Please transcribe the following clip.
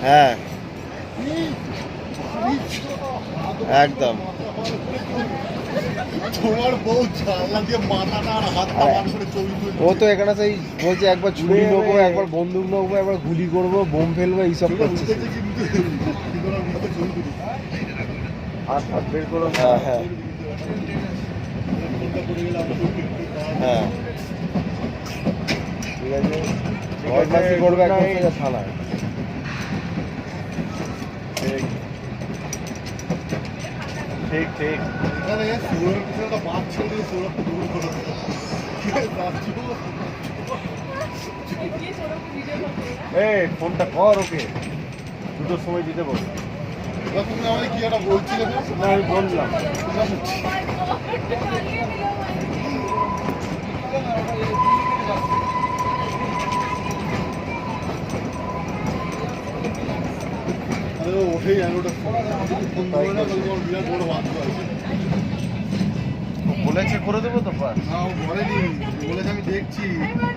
হ্যাঁ একদম। তোমার বউ জানলা দিয়ে মাথাটা আর হাতটা বার করে ছবি তুলছে। ও তো এখানে সেই বলছে একবার ছুরি নেবো, একবার বন্দুক নেবো, একবার গুলি করবো, বোম ফেলবো, এইসব করছে। উঠেছে কিন্তু কিন্তু ওর মুখে ছবি তুলি। হাত হাত বের করো। হ্যাঁ হ্যাঁ ফোনটা পড়ে গেলে আমি ছবি তুলি। হ্যাঁ ঠিক আছে, বদমাশি করবে এখন থেকে থানায়। ঠিক ঠিক। এখানে সৌরভের পিছনে একটা বাঘ ছেড়ে দিয়ে সৌরভকে দৌড় করে দিল। এই ফোনটা কর ওকে, দুটোর সময় দিতে বল। তুমি আমাকে কি একটা বলছিলে না? না আমি বললাম। ওঠেই আমি ওটা ফোন করে না বিরাট বড় বাধ্য আছে। বলেছে করে দেবো তো পার। না ও বলেনি, বলেছে আমি দেখছি।